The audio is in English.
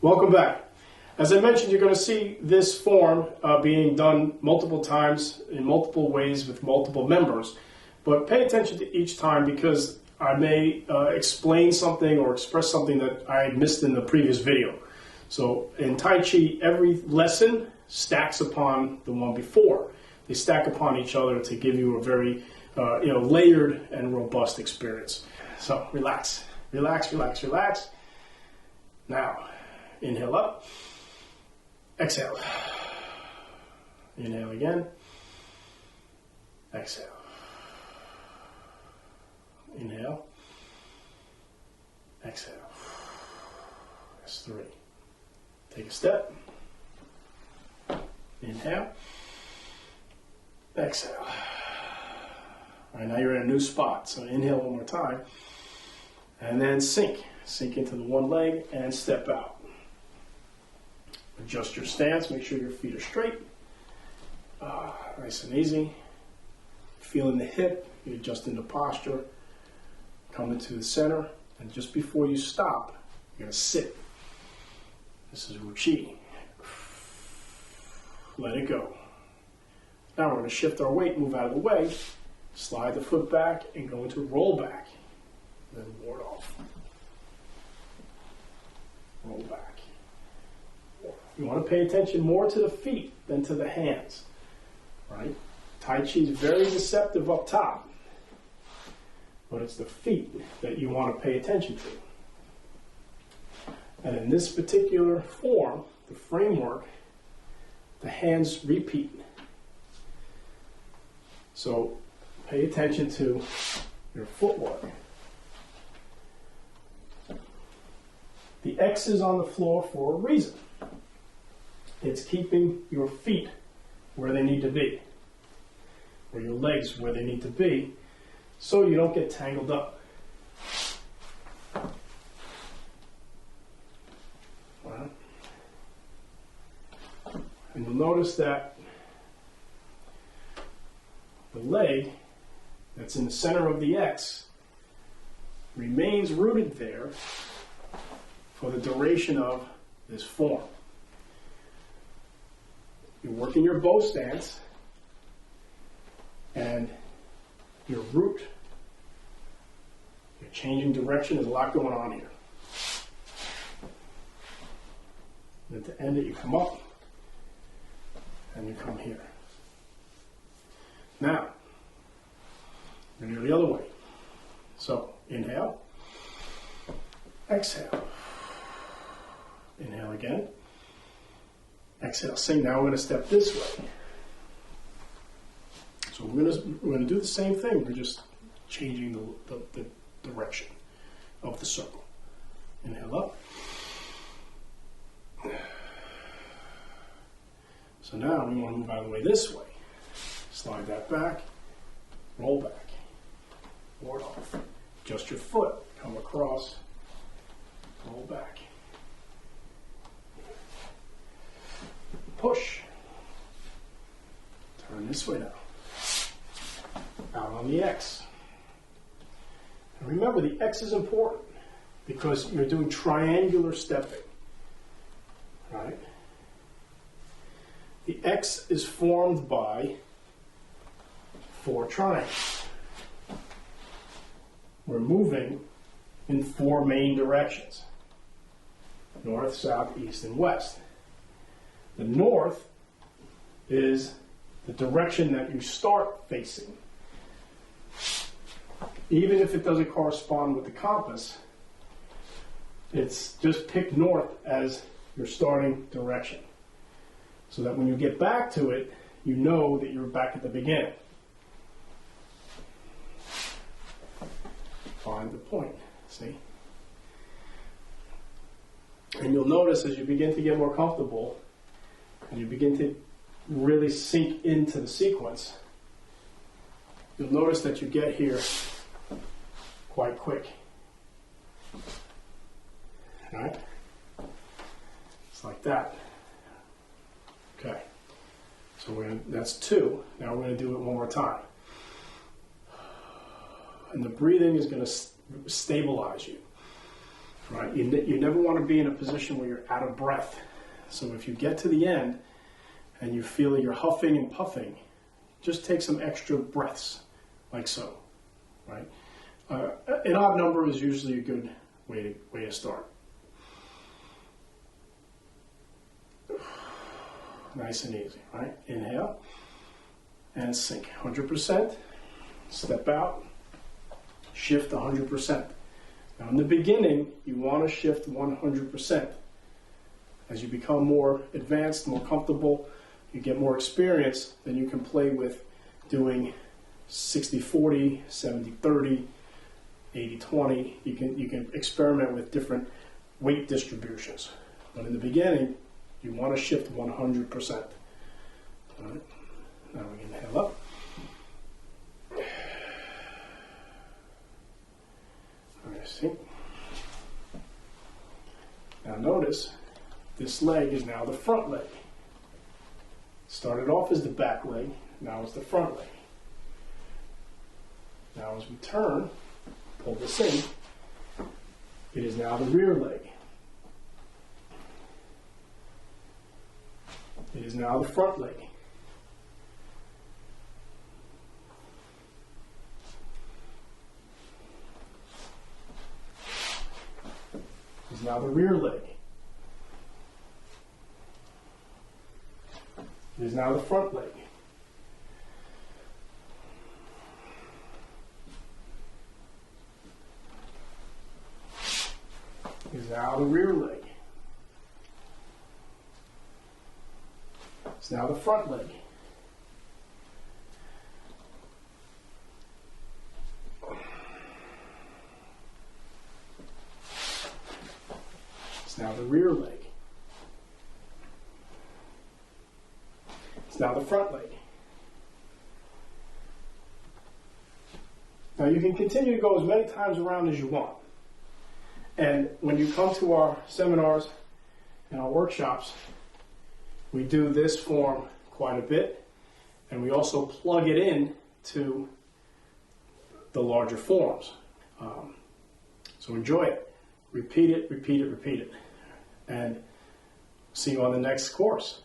Welcome back. As I mentioned, you're going to see this form being done multiple times in multiple ways with multiple members, but pay attention to each time because I may explain something or express something that I missed in the previous video. So in Tai Chi, every lesson stacks upon the one before. They stack upon each other to give you a very layered and robust experience. So relax, relax, relax, relax. Now, inhale up, exhale. Inhale again, exhale. Inhale, exhale. That's 3. Take a step. Inhale, exhale. All right, now you're in a new spot. So inhale one more time, and then sink. Sink into the one leg and step out. Adjust your stance. Make sure your feet are straight. Nice and easy. Feeling the hip. You adjust into posture. Come into the center. And just before you stop, you're going to sit. This is Wu Chi. Let it go. Now we're going to shift our weight, move out of the way, slide the foot back, and go into roll back. Then ward off. Roll back. You want to pay attention more to the feet than to the hands. Right? Tai Chi is very deceptive up top, but it's the feet that you want to pay attention to. And in this particular form, the framework, the hands repeat. So pay attention to your footwork. The X is on the floor for a reason. It's keeping your feet where they need to be, or your legs where they need to be, so you don't get tangled up. Right. And you'll notice that the leg that's in the center of the X remains rooted there for the duration of this form. You're working your bow stance and your root. You're changing direction. There's a lot going on here. And at the end it, you come up and you come here. Now, we're going to do the other way. So, inhale, exhale. Inhale again. Exhale. Same. Now we're going to step this way. So we're going to do the same thing. We're just changing the direction of the circle. Inhale up. So now we want to move out of the way this way. Slide that back. Roll back. Ward off. Adjust your foot. Come across. Roll back. Push. Turn this way now. Out on the X. And remember, the X is important because you're doing triangular stepping. Right? The X is formed by 4 triangles. We're moving in 4 main directions. North, south, east, and west. The north is the direction that you start facing. Even if it doesn't correspond with the compass, it's just pick north as your starting direction. So that when you get back to it, you know that you're back at the beginning. Find the point, see? And you'll notice as you begin to get more comfortable, and you begin to really sink into the sequence, you'll notice that you get here quite quick. All right? It's like that. Okay. So that's 2. Now we're going to do it one more time. And the breathing is going to stabilize you. right? You never want to be in a position where you're out of breath. So if you get to the end and you feel you're huffing and puffing, just take some extra breaths, like so, right? An odd number is usually a good way to start. Nice and easy, right? Inhale and sink 100%. Step out, shift 100%. Now in the beginning, you want to shift 100%. As you become more advanced, more comfortable, you get more experience, then you can play with doing 60-40, 70-30, 80-20. You can experiment with different weight distributions. But in the beginning, you want to shift 100%. All right. Now we can inhale up. See. Now notice, this leg is now the front leg. Started off as the back leg, now it's the front leg. Now as we turn, pull this in, it is now the rear leg. It is now the front leg. It is now the rear leg. It is now the front leg. It is now the rear leg. It's now the front leg. It's now the rear leg. It's now the front leg. Now you can continue to go as many times around as you want. And when you come to our seminars and our workshops, we do this form quite a bit, and we also plug it in to the larger forms. So enjoy it. Repeat it, repeat it, repeat it. And see you on the next course.